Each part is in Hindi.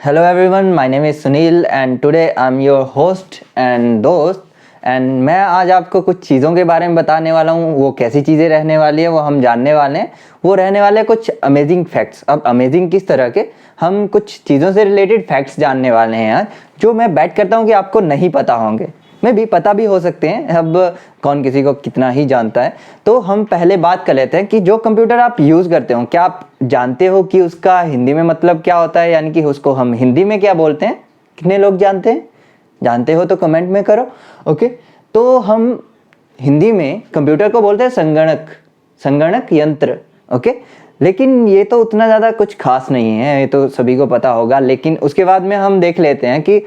Hello everyone, my name is Sunil and today I'm your host and दोस्त एंड मैं आज आपको कुछ चीज़ों के बारे में बताने वाला हूँ। वो कैसी चीज़ें रहने वाली है वो हम जानने वाले हैं। वो रहने वाले कुछ अमेजिंग फैक्ट्स। अब अमेजिंग किस तरह के, हम कुछ चीज़ों से रिलेटेड फैक्ट्स जानने वाले हैं आज, जो मैं बैट करता हूँ कि आपको नहीं पता होंगे, में भी पता भी हो सकते हैं। अब कौन किसी को कितना ही जानता है। तो हम पहले बात कर लेते हैं कि जो कंप्यूटर आप यूज़ करते हो, क्या आप जानते हो कि उसका हिंदी में मतलब क्या होता है, यानी कि उसको हम हिंदी में क्या बोलते हैं? कितने लोग जानते हैं? जानते हो तो कमेंट में करो। ओके, तो हम हिंदी में कंप्यूटर को बोलते हैं संगणक यंत्र। ओके, लेकिन ये तो उतना ज़्यादा कुछ खास नहीं है, ये तो सभी को पता होगा। लेकिन उसके बाद में हम देख लेते हैं कि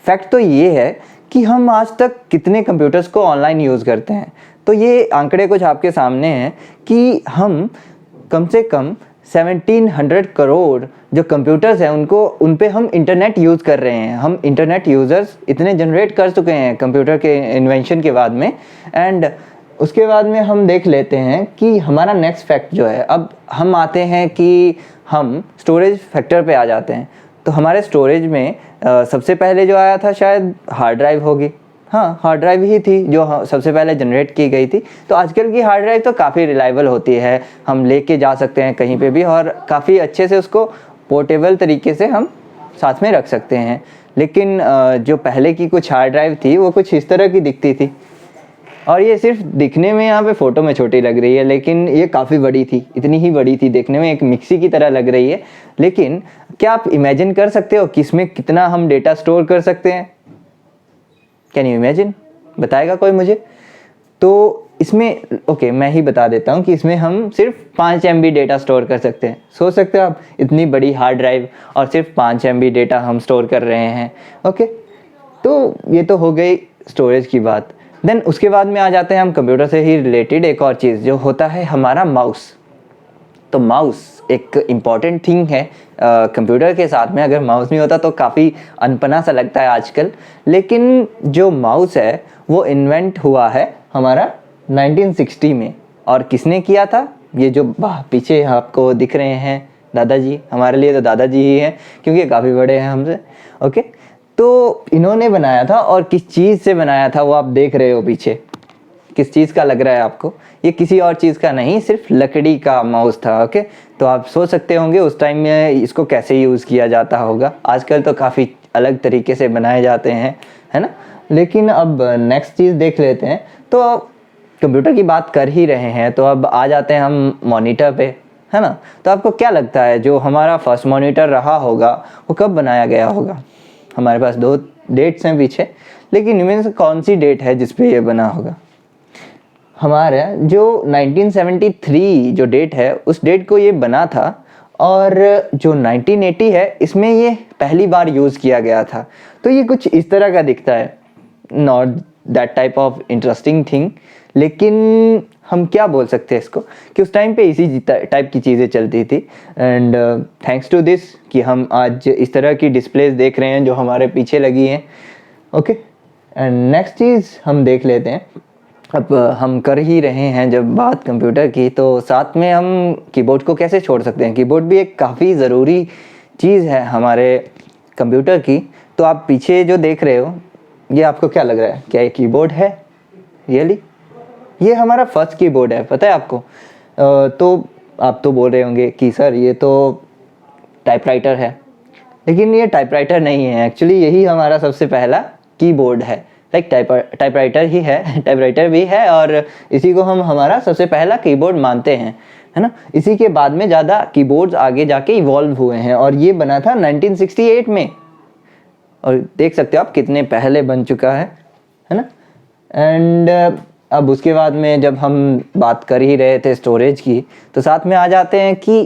फैक्ट तो ये है कि हम आज तक कितने कंप्यूटर्स को ऑनलाइन यूज़ करते हैं। तो ये आंकड़े कुछ आपके सामने हैं कि हम कम से कम 1700 करोड़ जो कंप्यूटर्स हैं उन पे हम इंटरनेट यूज़ कर रहे हैं। हम इंटरनेट यूज़र्स इतने जनरेट कर चुके हैं कंप्यूटर के इन्वेंशन के बाद में। एंड उसके बाद में हम देख लेते हैं कि हमारा नेक्स्ट फैक्ट जो है, अब हम आते हैं कि हम स्टोरेज फैक्टर पे आ जाते हैं। तो हमारे स्टोरेज में सबसे पहले जो आया था शायद हार्ड ड्राइव होगी। हाँ, हार्ड ड्राइव ही थी जो सबसे पहले जनरेट की गई थी। तो आजकल की हार्ड ड्राइव तो काफ़ी रिलायबल होती है, हम लेके जा सकते हैं कहीं पे भी और काफ़ी अच्छे से उसको पोर्टेबल तरीके से हम साथ में रख सकते हैं। लेकिन जो पहले की कुछ हार्ड ड्राइव थी वो कुछ इस तरह की दिखती थी, और ये सिर्फ दिखने में यहाँ पे फ़ोटो में छोटी लग रही है, लेकिन ये काफ़ी बड़ी थी, इतनी ही बड़ी थी, देखने में एक मिक्सी की तरह लग रही है। लेकिन क्या आप इमेजिन कर सकते हो कि इसमें कितना हम डेटा स्टोर कर सकते हैं? Can you imagine? बताएगा कोई मुझे? तो इसमें ओके, मैं ही बता देता हूँ कि इसमें हम सिर्फ 5 MB डेटा स्टोर कर सकते हैं। सोच सकते हो आप, इतनी बड़ी हार्ड ड्राइव और सिर्फ 5 MB डेटा हम स्टोर कर रहे हैं। ओके, तो ये तो हो गई स्टोरेज की बात। देन उसके बाद में आ जाते हैं हम कंप्यूटर से ही रिलेटेड एक और चीज़, जो होता है हमारा माउस। तो माउस एक इम्पॉर्टेंट थिंग है कंप्यूटर के साथ में। अगर माउस नहीं होता तो काफ़ी अनपना सा लगता है आजकल। लेकिन जो माउस है वो इन्वेंट हुआ है हमारा 1960 में। और किसने किया था? ये जो पीछे आपको दिख रहे हैं दादाजी, हमारे लिए तो दादाजी ही हैं क्योंकि काफ़ी बड़े हैं हमसे। ओके, तो इन्होंने बनाया था, और किस चीज़ से बनाया था वो आप देख रहे हो पीछे। किस चीज़ का लग रहा है आपको? ये किसी और चीज़ का नहीं, सिर्फ लकड़ी का माउस था। ओके, तो आप सोच सकते होंगे उस टाइम में इसको कैसे यूज़ किया जाता होगा। आजकल तो काफ़ी अलग तरीके से बनाए जाते हैं, है ना। लेकिन अब नेक्स्ट चीज़ देख लेते हैं। तो कंप्यूटर की बात कर ही रहे हैं तो अब आ जाते हैं हम मॉनिटर पे, है ना। तो आपको क्या लगता है जो हमारा फर्स्ट मॉनिटर रहा होगा वो कब बनाया गया होगा? हमारे पास 2 डेट्स हैं पीछे, लेकिन इनमें से कौन सी डेट है जिस पे ये बना होगा? हमारा जो 1973 जो डेट है उस डेट को ये बना था, और जो 1980 है इसमें ये पहली बार यूज़ किया गया था। तो ये कुछ इस तरह का दिखता है, not that type of interesting thing. लेकिन हम क्या बोल सकते हैं इसको कि उस टाइम पे इसी टाइप की चीज़ें चलती थी। एंड थैंक्स टू दिस कि हम आज इस तरह की डिस्प्लेस देख रहे हैं जो हमारे पीछे लगी हैं। ओके, एंड नेक्स्ट चीज़ हम देख लेते हैं। अब हम कर ही रहे हैं जब बात कंप्यूटर की, तो साथ में हम कीबोर्ड को कैसे छोड़ सकते हैं? कीबोर्ड भी एक काफ़ी ज़रूरी चीज़ है हमारे कंप्यूटर की। तो आप पीछे जो देख रहे हो, ये आपको क्या लग रहा है? क्या ये कीबोर्ड है? रियली? ये हमारा फर्स्ट कीबोर्ड है, पता है आपको? तो आप तो बोल रहे होंगे कि सर ये तो टाइपराइटर है। लेकिन ये टाइपराइटर नहीं है, एक्चुअली यही हमारा सबसे पहला कीबोर्ड है। लाइक टाइपराइटर ही है, टाइपराइटर भी है, और इसी को हम हमारा सबसे पहला कीबोर्ड मानते हैं, है ना। इसी के बाद में ज़्यादा कीबोर्ड्स आगे जाके इवॉल्व हुए हैं, और ये बना था 1968 में। और देख सकते हो आप कितने पहले बन चुका है ना। एंड अब उसके बाद में जब हम बात कर ही रहे थे स्टोरेज की, तो साथ में आ जाते हैं कि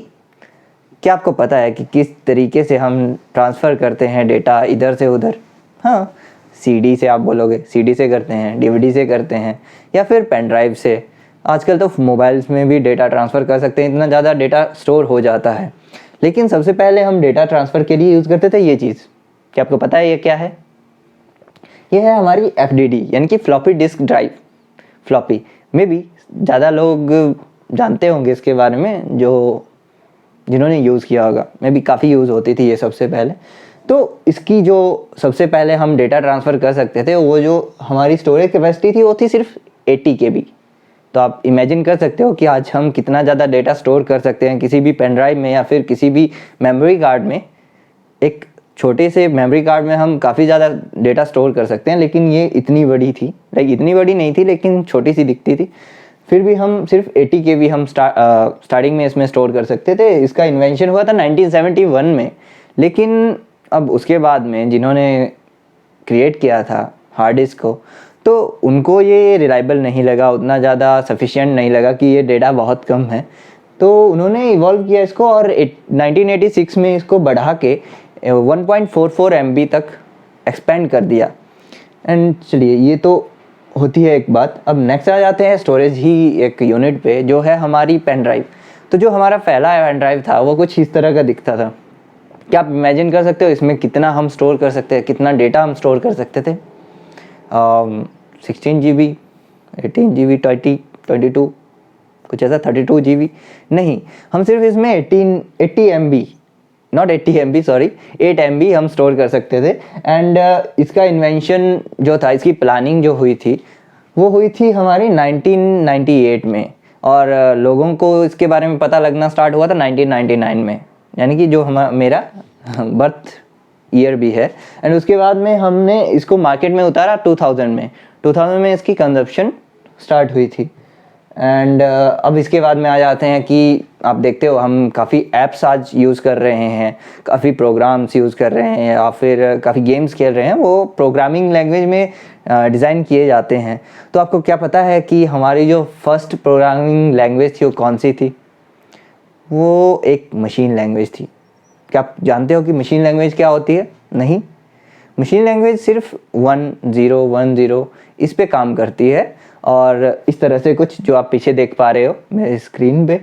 क्या आपको पता है कि किस तरीके से हम ट्रांसफ़र करते हैं डेटा इधर से उधर? हाँ, सीडी से, आप बोलोगे सीडी से करते हैं, डीवीडी से करते हैं, या फिर पेन ड्राइव से। आजकल तो मोबाइल्स में भी डेटा ट्रांसफ़र कर सकते हैं, इतना ज़्यादा डेटा स्टोर हो जाता है। लेकिन सबसे पहले हम डेटा ट्रांसफ़र के लिए यूज़ करते थे ये चीज़। क्या आपको पता है ये क्या है? ये है हमारी FDD, यानी कि फ्लॉपी डिस्क ड्राइव। फ्लॉपी में भी ज़्यादा लोग जानते होंगे इसके बारे में, जो जिन्होंने यूज़ किया होगा। में भी काफ़ी यूज़ होती थी ये सबसे पहले। तो इसकी जो सबसे पहले हम डेटा ट्रांसफ़र कर सकते थे, वो जो हमारी स्टोरेज कैपेसिटी थी वो थी सिर्फ 80 KB। तो आप इमेजिन कर सकते हो कि आज हम कितना ज़्यादा डेटा स्टोर कर सकते हैं किसी भी पेन ड्राइव में या फिर किसी भी मेमोरी कार्ड में। एक छोटे से मेमोरी कार्ड में हम काफ़ी ज़्यादा डेटा स्टोर कर सकते हैं, लेकिन ये इतनी बड़ी थी, लाइक इतनी बड़ी नहीं थी लेकिन छोटी सी दिखती थी। फिर भी हम सिर्फ 80 KB हम स्टार्टिंग में इसमें स्टोर कर सकते थे। इसका इन्वेंशन हुआ था 1971 में, लेकिन अब उसके बाद में जिन्होंने क्रिएट किया था हार्ड डिस्क को, तो उनको ये रिलायबल नहीं लगा, उतना ज़्यादा सफिशिएंट नहीं लगा कि ये डेटा बहुत कम है। तो उन्होंने इवॉल्व किया इसको और 1986 में इसको बढ़ा के 1.44 MB तक एक्सपेंड कर दिया। एंड चलिए, ये तो होती है एक बात। अब नेक्स्ट आ जाते हैं स्टोरेज ही एक यूनिट पे, जो है हमारी पेन ड्राइव। तो जो हमारा पहला पेन ड्राइव था वो कुछ इस तरह का दिखता था। क्या आप इमेजिन कर सकते हो इसमें कितना हम स्टोर कर सकते हैं, कितना डेटा हम स्टोर कर सकते थे? 16 GB, 18 GB, 22 कुछ ऐसा, 32 GB नहीं, हम सिर्फ इसमें 80 MB, not 80 MB sorry, 8 MB हम स्टोर कर सकते थे। एंड इसका इन्वेंशन जो था, इसकी प्लानिंग जो हुई थी वो हुई थी हमारी 1998 में, और लोगों को इसके बारे में पता लगना स्टार्ट हुआ था 1999 में, यानी कि जो मेरा बर्थ ईयर भी है। एंड उसके बाद में हमने इसको मार्केट में उतारा 2000 में। 2000 में इसकी कंजप्शन स्टार्ट हुई थी। एंड अब इसके बाद में आ जाते हैं कि आप देखते हो हम काफ़ी ऐप्स आज यूज़ कर रहे हैं, काफ़ी प्रोग्राम्स यूज़ कर रहे हैं, या फिर काफ़ी गेम्स खेल रहे हैं, वो प्रोग्रामिंग लैंग्वेज में डिज़ाइन किए जाते हैं। तो आपको क्या पता है कि हमारी जो फर्स्ट प्रोग्रामिंग लैंग्वेज थी वो कौन सी थी? वो एक मशीन लैंग्वेज थी। क्या आप जानते हो कि मशीन लैंग्वेज क्या होती है? नहीं, मशीन लैंग्वेज सिर्फ 1010 इस पे काम करती है, और इस तरह से कुछ जो आप पीछे देख पा रहे हो मेरे स्क्रीन पे।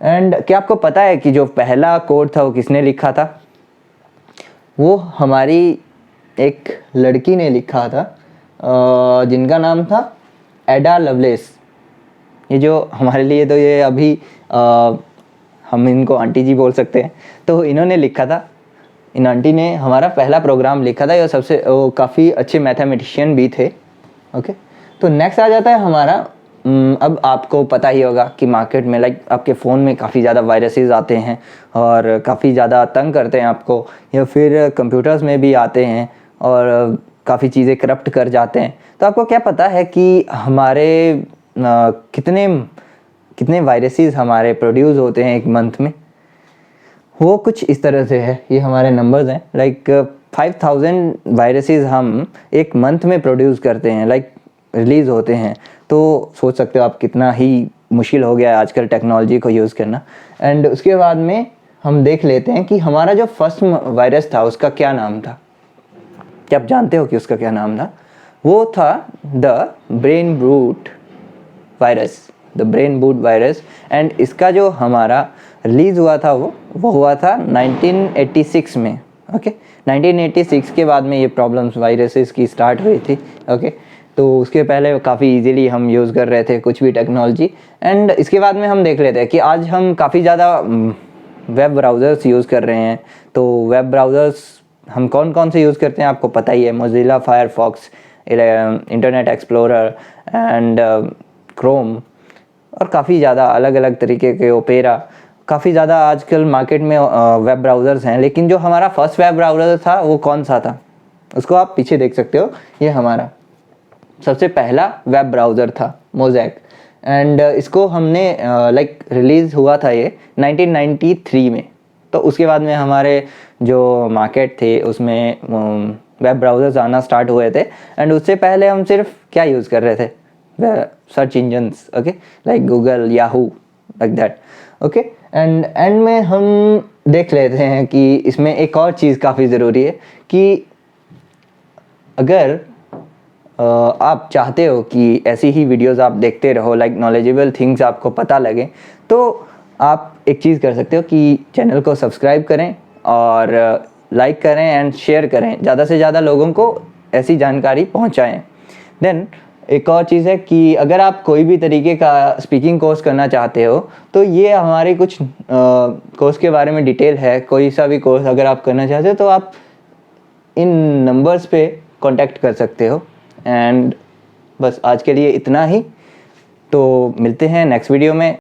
एंड क्या आपको पता है कि जो पहला कोड था वो किसने लिखा था? वो हमारी एक लड़की ने लिखा था, जिनका नाम था एडा लवलेस। ये जो हमारे लिए तो ये अभी हम इनको आंटी जी बोल सकते हैं। तो इन्होंने लिखा था, इन आंटी ने हमारा पहला प्रोग्राम लिखा था। ये सबसे काफ़ी अच्छे मैथमेटिशियन भी थे। ओके, तो नेक्स्ट आ जाता है हमारा, अब आपको पता ही होगा कि मार्केट में लाइक आपके फ़ोन में काफ़ी ज़्यादा वायरसेस आते हैं और काफ़ी ज़्यादा तंग करते हैं आपको, या फिर कंप्यूटर्स में भी आते हैं और काफ़ी चीज़ें करप्ट कर जाते हैं। तो आपको क्या पता है कि हमारे कितने वायरसेस हमारे प्रोड्यूस होते हैं एक मंथ में? वो कुछ इस तरह से है, ये हमारे नंबर्स हैं। लाइक 5000 वायरसेस हम एक मंथ में प्रोड्यूस करते हैं, लाइक रिलीज़ होते हैं। तो सोच सकते हो आप कितना ही मुश्किल हो गया है आजकल टेक्नोलॉजी को यूज़ करना। एंड उसके बाद में हम देख लेते हैं कि हमारा जो फर्स्ट वायरस था उसका क्या नाम था। क्या आप जानते हो कि उसका क्या नाम था? वो था the brain boot virus, the brain boot virus. And इसका जो हमारा रिलीज़ हुआ था वो हुआ था 1986 में। ओके, 1986 के बाद में ये प्रॉब्लम्स वायरसेस की स्टार्ट हुई थी। ओके, तो उसके पहले काफ़ी इजीली हम यूज़ कर रहे थे कुछ भी टेक्नोलॉजी। एंड इसके बाद में हम देख लेते हैं कि आज हम काफ़ी ज़्यादा वेब ब्राउज़र्स यूज़ कर रहे हैं। तो वेब ब्राउज़र्स हम कौन कौन से यूज़ करते हैं आपको पता ही है, Mozilla Firefox, internet explorer and Chrome, और काफ़ी ज़्यादा अलग अलग तरीके के ओपेरा। काफ़ी ज़्यादा आजकल मार्केट में वेब ब्राउज़र्स हैं। लेकिन जो हमारा फर्स्ट वेब ब्राउज़र था वो कौन सा था? उसको आप पीछे देख सकते हो, ये हमारा सबसे पहला वेब ब्राउज़र था, मोज़ैक। एंड इसको हमने लाइक रिलीज़ हुआ था ये 1993 में। तो उसके बाद में हमारे जो मार्केट थे उसमें वेब ब्राउज़र्स आना स्टार्ट हुए थे। एंड उससे पहले हम सिर्फ क्या यूज़ कर रहे थे? Search engines, okay, like Google, Yahoo, like that. Okay, and में हम देख लेते हैं कि इसमें एक और चीज़ काफ़ी ज़रूरी है कि अगर आप चाहते हो कि ऐसी ही वीडियोस आप देखते रहो, लाइक नॉलेजेबल थिंग्स आपको पता लगे, तो आप एक चीज़ कर सकते हो कि चैनल को सब्सक्राइब करें और लाइक करें एंड शेयर करें, ज़्यादा से ज़्यादा लोगों को ऐसी जानकारी पहुंचाएं। देन एक और चीज़ है कि अगर आप कोई भी तरीके का स्पीकिंग कोर्स करना चाहते हो तो ये हमारे कुछ कोर्स के बारे में डिटेल है। कोई सा भी कोर्स अगर आप करना चाहते हो तो आप इन नंबर्स पे कांटेक्ट कर सकते हो। एंड बस आज के लिए इतना ही, तो मिलते हैं नेक्स्ट वीडियो में।